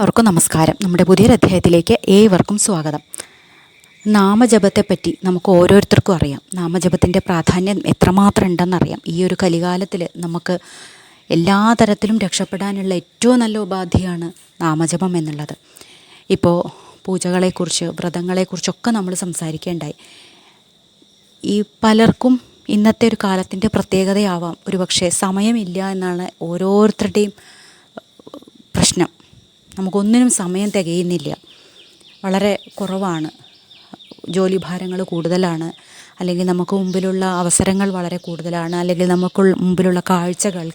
എല്ലാവർക്കും നമസ്കാരം. നമ്മുടെ പുതിയൊരു അധ്യായത്തിലേക്ക് ഏവർക്കും സ്വാഗതം. നാമജപത്തെപ്പറ്റി നമുക്ക് ഓരോരുത്തർക്കും അറിയാം. നാമജപത്തിൻ്റെ പ്രാധാന്യം എത്രമാത്രം ഉണ്ടെന്നറിയാം. ഈ ഒരു കലികാലത്തിൽ നമുക്ക് എല്ലാ തരത്തിലും രക്ഷപ്പെടാനുള്ള ഏറ്റവും നല്ല ഉപാധിയാണ് നാമജപം എന്നുള്ളത്. ഇപ്പോൾ പൂജകളെക്കുറിച്ച്, വ്രതങ്ങളെക്കുറിച്ചൊക്കെ നമ്മൾ സംസാരിക്കേണ്ടായി. ഈ പലർക്കും ഇന്നത്തെ ഒരു കാലത്തിൻ്റെ പ്രത്യേകതയാവാം ഒരുപക്ഷെ സമയമില്ല എന്നാണ് ഓരോരുത്തരുടെയും പ്രശ്നം. നമുക്കൊന്നിനും സമയം തികയുന്നില്ല, വളരെ കുറവാണ്, ജോലിഭാരങ്ങൾ കൂടുതലാണ്, അല്ലെങ്കിൽ നമുക്ക് മുമ്പിലുള്ള അവസരങ്ങൾ വളരെ കൂടുതലാണ്, അല്ലെങ്കിൽ നമുക്ക് മുമ്പിലുള്ള കാഴ്ചകൾ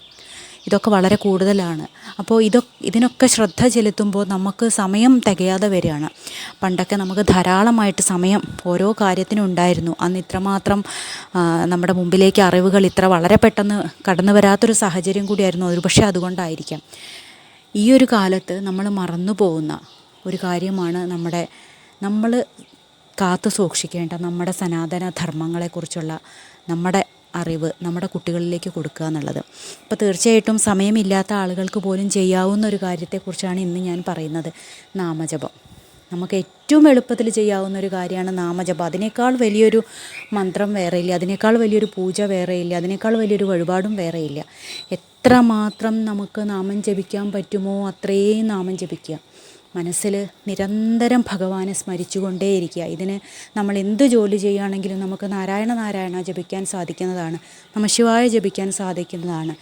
ഇതൊക്കെ വളരെ കൂടുതലാണ്. അപ്പോൾ ഇതിനൊക്കെ ശ്രദ്ധ ചെലുത്തുമ്പോൾ നമുക്ക് സമയം തികയാതെ വരികയാണ്. പണ്ടൊക്കെ നമുക്ക് ധാരാളമായിട്ട് സമയം ഓരോ കാര്യത്തിനും ഉണ്ടായിരുന്നു. അന്ന് ഇത്രമാത്രം നമ്മുടെ മുമ്പിലേക്ക് അറിവുകൾ ഇത്ര വളരെ പെട്ടെന്ന് കടന്നു വരാത്തൊരു സാഹചര്യം കൂടിയായിരുന്നു. ഒരുപക്ഷെ അതുകൊണ്ടായിരിക്കാം ഈ ഒരു കാലത്ത് നമ്മൾ മറന്നു പോകുന്ന ഒരു കാര്യമാണ് നമ്മൾ കാത്തു സൂക്ഷിക്കേണ്ട നമ്മുടെ സനാതന ധർമ്മങ്ങളെക്കുറിച്ചുള്ള നമ്മുടെ അറിവ് നമ്മുടെ കുട്ടികളിലേക്ക് കൊടുക്കുക എന്നുള്ളത്. അപ്പോൾ തീർച്ചയായിട്ടും സമയമില്ലാത്ത ആളുകൾക്ക് പോലും ചെയ്യാവുന്ന ഒരു കാര്യത്തെക്കുറിച്ചാണ് ഇന്ന് ഞാൻ പറയുന്നത്. നാമജപം. നമുക്ക് ഏറ്റവും എളുപ്പത്തിൽ ചെയ്യാവുന്ന ഒരു കാര്യമാണ് നാമജപം. അതിനേക്കാൾ വലിയൊരു മന്ത്രം വേറെയില്ല, അതിനേക്കാൾ വലിയൊരു പൂജ വേറെയില്ല, അതിനേക്കാൾ വലിയൊരു വഴിപാടും വേറെയില്ല. എത്രമാത്രം നമുക്ക് നാമം ജപിക്കാൻ പറ്റുമോ അത്രയും നാമം ജപിക്കുക. മനസ്സിൽ നിരന്തരം ഭഗവാനെ സ്മരിച്ചുകൊണ്ടേയിരിക്കുക. ഇതിന് നമ്മൾ എന്ത് ജോലി ചെയ്യുകയാണെങ്കിലും നമുക്ക് നാരായണ നാരായണ ജപിക്കാൻ സാധിക്കുന്നതാണ്, നമഃശിവായ ജപിക്കാൻ സാധിക്കുന്നതാണ്.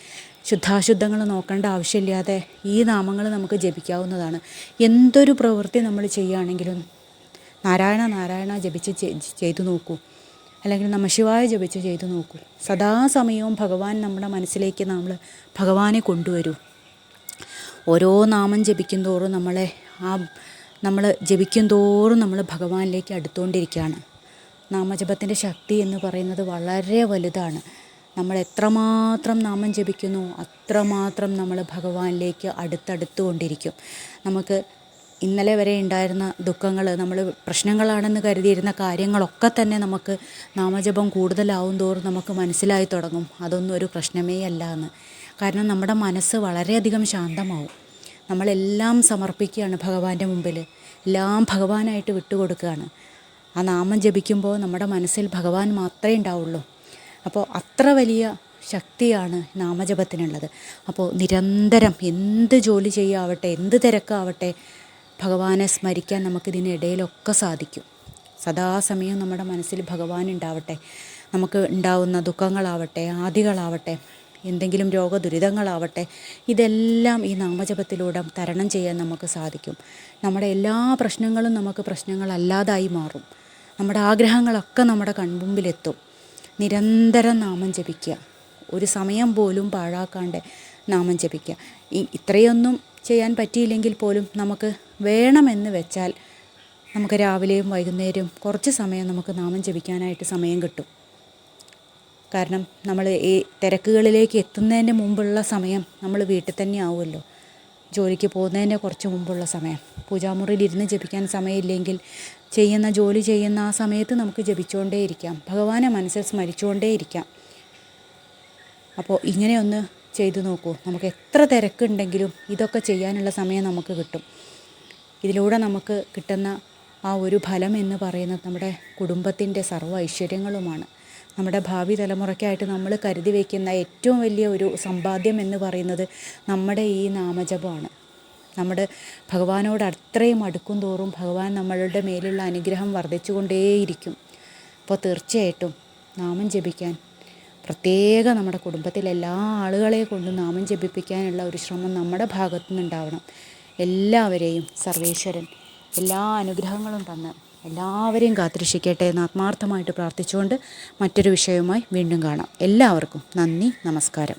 ശുദ്ധാശുദ്ധങ്ങൾ നോക്കേണ്ട ആവശ്യമില്ലാതെ ഈ നാമങ്ങൾ നമുക്ക് ജപിക്കാവുന്നതാണ്. എന്തൊരു പ്രവൃത്തി നമ്മൾ ചെയ്യുകയാണെങ്കിലും നാരായണ നാരായണ ജപിച്ച് ചെയ്തു നോക്കൂ, അല്ലെങ്കിൽ നമഃശിവായ ജപിച്ച് ചെയ്തു നോക്കൂ. സദാസമയവും ഭഗവാൻ നമ്മുടെ മനസ്സിലേക്ക് ഭഗവാനെ കൊണ്ടുവരൂ. ഓരോ നാമം ജപിക്കും തോറും നമ്മൾ ജപിക്കും തോറും നമ്മൾ ഭഗവാനിലേക്ക് അടുത്തുകൊണ്ടിരിക്കുകയാണ്. നാമജപത്തിൻ്റെ ശക്തി എന്ന് പറയുന്നത് വളരെ വലുതാണ്. നമ്മൾ എത്രമാത്രം നാമം ജപിക്കുന്നു അത്രമാത്രം നമ്മൾ ഭഗവാനിലേക്ക് അടുത്തടുത്തുകൊണ്ടിരിക്കും. നമുക്ക് ഇന്നലെ വരെ ഉണ്ടായിരുന്ന ദുഃഖങ്ങൾ, നമ്മൾ പ്രശ്നങ്ങളാണെന്ന് കരുതിയിരുന്ന കാര്യങ്ങളൊക്കെ തന്നെ നമുക്ക് നാമജപം കൂടുതലാവും തോറും നമുക്ക് മനസ്സിലായി തുടങ്ങും അതൊന്നും ഒരു പ്രശ്നമേ അല്ല എന്ന്. കാരണം നമ്മുടെ മനസ്സ് വളരെയധികം ശാന്തമാവും. നമ്മളെല്ലാം സമർപ്പിക്കുകയാണ് ഭഗവാന്റെ മുമ്പിൽ, എല്ലാം ഭഗവാനായിട്ട് വിട്ടുകൊടുക്കുകയാണ്. ആ നാമം ജപിക്കുമ്പോൾ നമ്മുടെ മനസ്സിൽ ഭഗവാൻ മാത്രമേ ഉണ്ടാവുള്ളൂ. അപ്പോൾ അത്ര വലിയ ശക്തിയാണ് നാമജപത്തിനുള്ളത്. അപ്പോൾ നിരന്തരം എന്ത് ജോലി ചെയ്യാവട്ടെ, എന്ത് തിരക്കാവട്ടെ, ഭഗവാനെ സ്മരിക്കാൻ നമുക്കിതിനിടയിലൊക്കെ സാധിക്കും. സദാസമയം നമ്മുടെ മനസ്സിൽ ഭഗവാൻ ഉണ്ടാവട്ടെ. നമുക്ക് ഉണ്ടാവുന്ന ദുഃഖങ്ങളാവട്ടെ, ആദികളാവട്ടെ, എന്തെങ്കിലും രോഗദുരിതങ്ങളാവട്ടെ, ഇതെല്ലാം ഈ നാമജപത്തിലൂടെ തരണം ചെയ്യാൻ നമുക്ക് സാധിക്കും. നമ്മുടെ എല്ലാ പ്രശ്നങ്ങളും നമുക്ക് പ്രശ്നങ്ങളല്ലാതായി മാറും. നമ്മുടെ ആഗ്രഹങ്ങളൊക്കെ നമ്മുടെ കൺമുമ്പിലെത്തും. നിരന്തരം നാമം ജപിക്കുക, ഒരു സമയം പോലും പാഴാക്കാണ്ട് നാമം ജപിക്കുക. ഇത്രയൊന്നും ചെയ്യാൻ പറ്റിയില്ലെങ്കിൽ പോലും നമുക്ക് വേണമെന്ന് വെച്ചാൽ നമുക്ക് രാവിലെയും വൈകുന്നേരവും കുറച്ച് സമയം നമുക്ക് നാമം ജപിക്കാനായിട്ട് സമയം കിട്ടും. കാരണം നമ്മൾ ഈ തിരക്കുകളിലേക്ക് എത്തുന്നതിന് മുമ്പുള്ള സമയം നമ്മൾ വീട്ടിൽ തന്നെ ആവുമല്ലോ. ജോലിക്ക് പോകുന്നതിൻ്റെ കുറച്ച് മുമ്പുള്ള സമയം, പൂജാമുറിയിൽ ഇരുന്ന് ജപിക്കാൻ സമയമില്ലെങ്കിൽ ജോലി ചെയ്യുന്ന ആ സമയത്ത് നമുക്ക് ജപിച്ചുകൊണ്ടേയിരിക്കാം, ഭഗവാനെ മനസ്സിൽ സ്മരിച്ചുകൊണ്ടേയിരിക്കാം. അപ്പോൾ ഇങ്ങനെയൊന്ന് ചെയ്തു നോക്കൂ. നമുക്ക് എത്ര തിരക്കുണ്ടെങ്കിലും ഇതൊക്കെ ചെയ്യാനുള്ള സമയം നമുക്ക് കിട്ടും. ഇതിലൂടെ നമുക്ക് കിട്ടുന്ന ആ ഒരു ഫലം എന്ന് പറയുന്നത് നമ്മുടെ കുടുംബത്തിൻ്റെ സർവ്വ ഐശ്വര്യങ്ങളുമാണ്. നമ്മുടെ ഭാവി തലമുറയ്ക്കായിട്ട് നമ്മൾ കരുതി വയ്ക്കുന്ന ഏറ്റവും വലിയ ഒരു സമ്പാദ്യം എന്ന് പറയുന്നത് നമ്മുടെ ഈ നാമജപമാണ്. നമ്മുടെ ഭഗവാനോട് അത്രയും അടുക്കും തോറും ഭഗവാൻ നമ്മളുടെ മേലുള്ള അനുഗ്രഹം വർദ്ധിച്ചുകൊണ്ടേയിരിക്കും. അപ്പോൾ തീർച്ചയായിട്ടും നാമം ജപിക്കാൻ പ്രത്യേകം നമ്മുടെ കുടുംബത്തിലെ എല്ലാ ആളുകളെ കൊണ്ട് നാമം ജപിപ്പിക്കാനുള്ള ഒരു ശ്രമം നമ്മുടെ ഭാഗത്തു നിന്നുണ്ടാവണം. എല്ലാവരെയും സർവേശ്വരൻ എല്ലാ അനുഗ്രഹങ്ങളും തന്ന് എല്ലാവരെയും കാത്തുരക്ഷിക്കട്ടെ എന്ന് ആത്മാർത്ഥമായിട്ട് പ്രാർത്ഥിച്ചുകൊണ്ട് മറ്റൊരു വിഷയവുമായി വീണ്ടും കാണാം. എല്ലാവർക്കും നന്ദി, നമസ്കാരം.